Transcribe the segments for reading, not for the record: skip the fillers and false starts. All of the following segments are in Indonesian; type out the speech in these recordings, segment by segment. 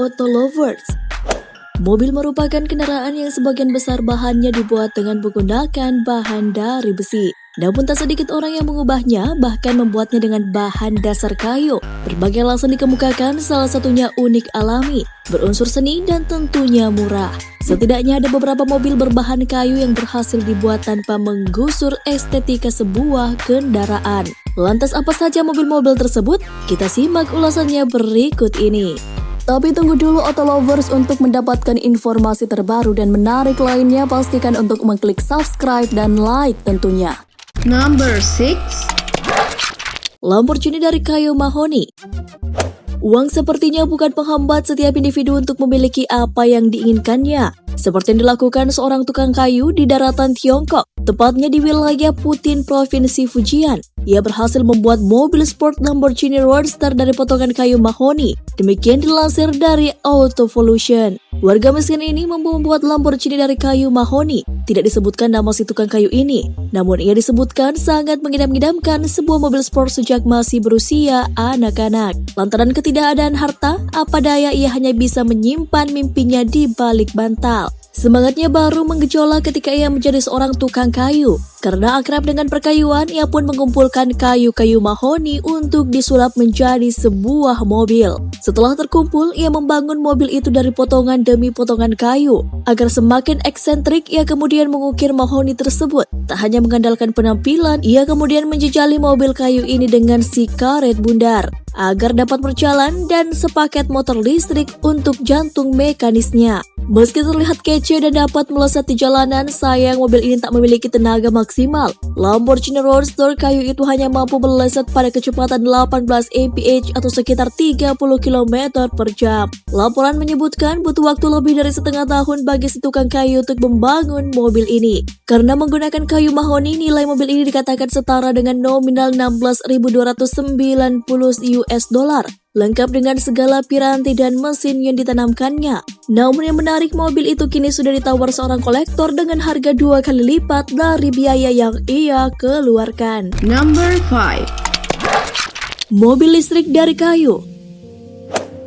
Auto Lovers. Mobil merupakan kendaraan yang sebagian besar bahannya dibuat dengan menggunakan bahan dari besi. Namun tak sedikit orang yang mengubahnya, bahkan membuatnya dengan bahan dasar kayu. Berbagai alasan dikemukakan, salah satunya unik alami, berunsur seni dan tentunya murah. Setidaknya ada beberapa mobil berbahan kayu yang berhasil dibuat tanpa menggusur estetika sebuah kendaraan. Lantas apa saja mobil-mobil tersebut? Kita simak ulasannya berikut ini. Tapi tunggu dulu Auto Lovers, untuk mendapatkan informasi terbaru dan menarik lainnya, pastikan untuk mengklik subscribe dan like tentunya. Number 6. Lamborghini dari kayu mahoni. Uang sepertinya bukan penghambat setiap individu untuk memiliki apa yang diinginkannya. Seperti yang dilakukan seorang tukang kayu di daratan Tiongkok, tepatnya di wilayah Putin, Provinsi Fujian. Ia berhasil membuat mobil sport Lamborghini Roadster dari potongan kayu mahoni. Demikian dilansir dari Autovolution. Warga miskin ini mampu membuat Lamborghini dari kayu mahoni. Tidak disebutkan nama si tukang kayu ini, namun ia disebutkan sangat mengidam-idamkan sebuah mobil sport sejak masih berusia anak-anak. Lantaran ketidakadaan harta, apa daya ia hanya bisa menyimpan mimpinya di balik bantal. Semangatnya baru menggejolak ketika ia menjadi seorang tukang kayu. Karena akrab dengan perkayuan, ia pun mengumpulkan kayu-kayu mahoni untuk disulap menjadi sebuah mobil. Setelah terkumpul, ia membangun mobil itu dari potongan demi potongan kayu. Agar semakin eksentrik, ia kemudian mengukir mahoni tersebut. Tak hanya mengandalkan penampilan, ia kemudian menjejali mobil kayu ini dengan si karet bundar agar dapat berjalan dan sepaket motor listrik untuk jantung mekanisnya. Meski terlihat kece dan dapat melesat di jalanan, sayang mobil ini tak memiliki tenaga maksimal. Lamborghini Roadster kayu itu hanya mampu melesat pada kecepatan 18 mph atau sekitar 30 km per jam. Laporan menyebutkan butuh waktu lebih dari setengah tahun bagi si tukang kayu untuk membangun mobil ini. Karena menggunakan kayu mahoni, nilai mobil ini dikatakan setara dengan nominal 16.290 US dollar. Lengkap dengan segala piranti dan mesin yang ditanamkannya. Namun yang menarik, mobil itu kini sudah ditawar seorang kolektor dengan harga 2 kali lipat dari biaya yang ia keluarkan. Number 5. Mobil listrik dari kayu.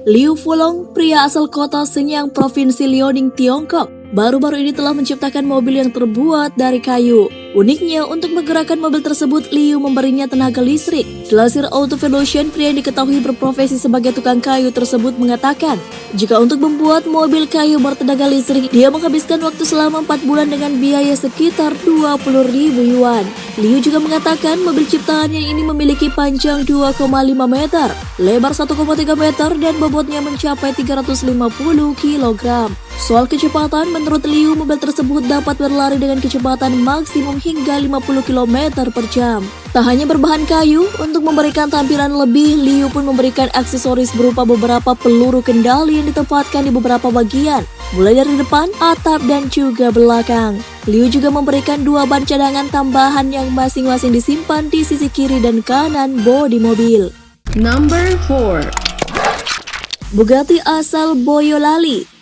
Liu Fulong, pria asal kota Shenyang, Provinsi Liaoning, Tiongkok, baru-baru ini telah menciptakan mobil yang terbuat dari kayu. Uniknya, untuk menggerakkan mobil tersebut, Liu memberinya tenaga listrik. Dilansir Autovolution, pria yang diketahui berprofesi sebagai tukang kayu tersebut mengatakan, jika untuk membuat mobil kayu bertenaga listrik, dia menghabiskan waktu selama 4 bulan dengan biaya sekitar 20.000 yuan. Liu juga mengatakan mobil ciptaannya ini memiliki panjang 2,5 meter, lebar 1,3 meter, dan bobotnya mencapai 350 kg. Soal kecepatan, menurut Liu, mobil tersebut dapat berlari dengan kecepatan maksimum hingga 50 km per jam. Tak hanya berbahan kayu, untuk memberikan tampilan lebih, Liu pun memberikan aksesoris berupa beberapa peluru kendali yang ditempatkan di beberapa bagian, mulai dari depan, atap, dan juga belakang. Liu juga memberikan 2 ban cadangan tambahan yang masing-masing disimpan di sisi kiri dan kanan bodi mobil. Number 4. Bugatti asal Boyolali.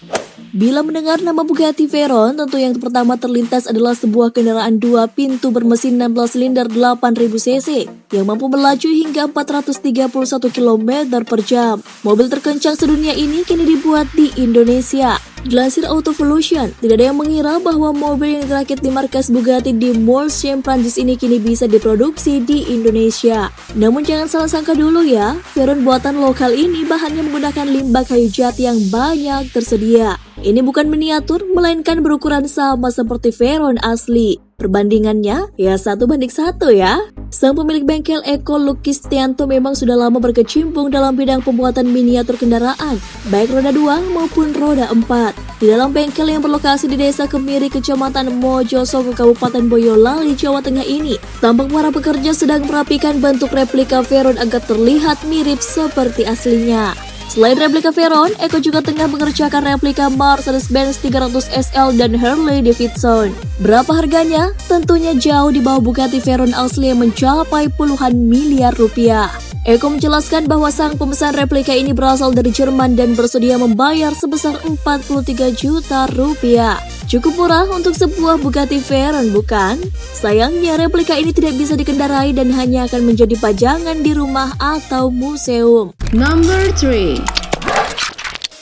Bila mendengar nama Bugatti Veyron, tentu yang pertama terlintas adalah sebuah kendaraan 2 pintu bermesin 16 silinder 8000 cc yang mampu melaju hingga 431 km per jam. Mobil terkencang sedunia ini kini dibuat di Indonesia. Dilansir Autovolution, tidak ada yang mengira bahwa mobil yang dirakit di markas Bugatti di Molsheim, Prancis ini kini bisa diproduksi di Indonesia. Namun jangan salah sangka dulu ya, Veyron buatan lokal ini bahannya menggunakan limbah kayu jati yang banyak tersedia. Ini bukan miniatur, melainkan berukuran sama seperti Veyron asli. Perbandingannya ya 1:1 ya. Sang pemilik bengkel Eko Lukistianto memang sudah lama berkecimpung dalam bidang pembuatan miniatur kendaraan, baik roda 2 maupun roda 4. Di dalam bengkel yang berlokasi di Desa Kemiri, Kecamatan Mojosongo, Kabupaten Boyolali, Jawa Tengah ini, tampak para pekerja sedang merapikan bentuk replika Veyron agar terlihat mirip seperti aslinya. Selain replika Veyron, Eko juga tengah mengerjakan replika Mercedes-Benz 300 SL dan Harley Davidson. Berapa harganya? Tentunya jauh di bawah Bugatti Veyron asli yang mencapai puluhan miliar rupiah. Eko menjelaskan bahwa sang pemesan replika ini berasal dari Jerman dan bersedia membayar sebesar 43 juta rupiah. Cukup murah untuk sebuah Bugatti Veyron, bukan? Sayangnya replika ini tidak bisa dikendarai dan hanya akan menjadi pajangan di rumah atau museum. Number 3.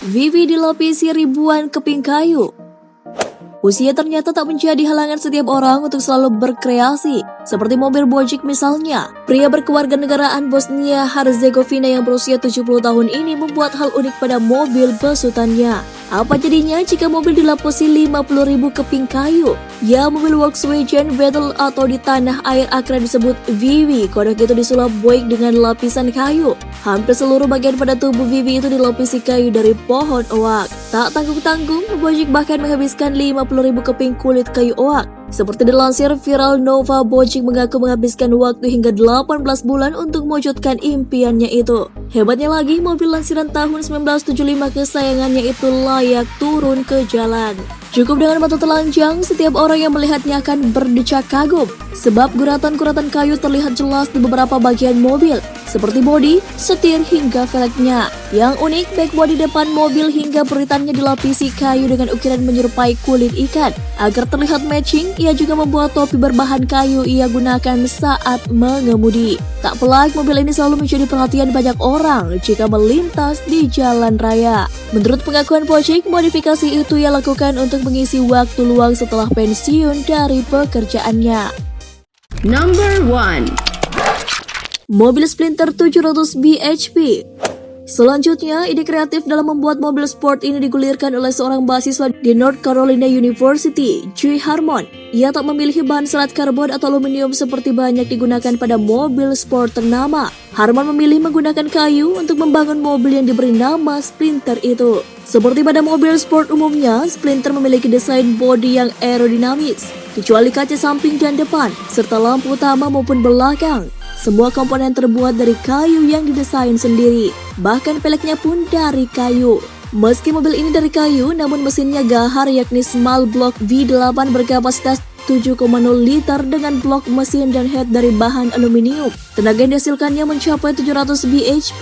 Vivi dilapisi ribuan keping kayu. Usia ternyata tak menjadi halangan setiap orang untuk selalu berkreasi. Seperti mobil Bojic misalnya. Pria berkewarganegaraan Bosnia-Herzegovina yang berusia 70 tahun ini membuat hal unik pada mobil besutannya. Apa jadinya jika mobil dilapisi 50.000 keping kayu? Ya, mobil Volkswagen Beetle atau di tanah air akrab disebut Vivi. Kodok itu disulap baik dengan lapisan kayu. Hampir seluruh bagian pada tubuh Vivi itu dilapisi kayu dari pohon oak. Tak tanggung-tanggung, Bojic bahkan menghabiskan 50.000 keping kulit kayu oak. Seperti dilansir viral Nova, Bojic mengaku menghabiskan waktu hingga 18 bulan untuk mewujudkan impiannya itu. Hebatnya lagi, mobil lansiran tahun 1975 kesayangannya itu layak turun ke jalan. Cukup dengan mata telanjang, setiap orang yang melihatnya akan berdecak kagum. Sebab guratan-guratan kayu terlihat jelas di beberapa bagian mobil, seperti bodi, setir, hingga velgnya. Yang unik, back bodi depan mobil hingga beritannya dilapisi kayu dengan ukiran menyerupai kulit ikan. Agar terlihat matching, ia juga membuat topi berbahan kayu ia gunakan saat mengemudi. Tak pelak, mobil ini selalu menjadi perhatian banyak orang jika melintas di jalan raya. Menurut pengakuan Bojic, modifikasi itu ia lakukan untuk mengisi waktu luang setelah pensiun dari pekerjaannya. Number 1. Mobil Sprinter 700 bhp. Selanjutnya, ide kreatif dalam membuat mobil sport ini digulirkan oleh seorang mahasiswa di North Carolina University, Joy Harmon. Ia tak memilih bahan serat karbon atau aluminium seperti banyak digunakan pada mobil sport ternama. Harmon memilih menggunakan kayu untuk membangun mobil yang diberi nama Sprinter itu. Seperti pada mobil sport umumnya, Sprinter memiliki desain bodi yang aerodinamis, kecuali kaca samping dan depan, serta lampu utama maupun belakang. Semua komponen terbuat dari kayu yang didesain sendiri, bahkan peleknya pun dari kayu. Meski mobil ini dari kayu, namun mesinnya gahar yakni small block V8 berkapasitas 7,0 liter dengan blok mesin dan head dari bahan aluminium. Tenaga yang dihasilkannya mencapai 700 bhp.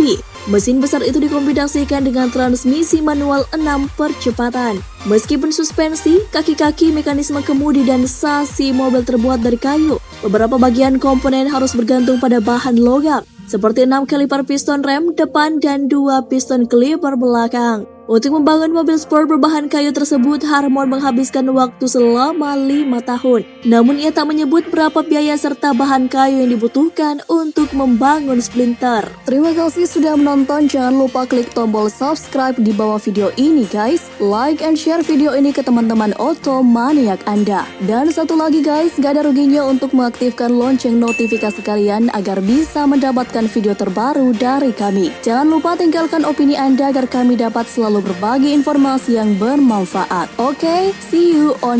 Mesin besar itu dikombinasikan dengan transmisi manual 6 percepatan. Meskipun suspensi, kaki-kaki, mekanisme kemudi, dan sasi mobil terbuat dari kayu, beberapa bagian komponen harus bergantung pada bahan logam, seperti 6 kaliper piston rem depan dan 2 piston kaliper belakang. Untuk membangun mobil sport berbahan kayu tersebut, Harmon menghabiskan waktu selama 5 tahun. Namun ia tak menyebut berapa biaya serta bahan kayu yang dibutuhkan untuk membangun Sprinter. Terima kasih sudah menonton, jangan lupa klik tombol subscribe di bawah video ini guys. Like and share video ini ke teman-teman otomaniak Anda. Dan satu lagi guys, gak ada ruginya untuk mengaktifkan lonceng notifikasi kalian agar bisa mendapatkan video terbaru dari kami. Jangan lupa tinggalkan opini Anda agar kami dapat selalu berbagi informasi yang bermanfaat. Oke, see you on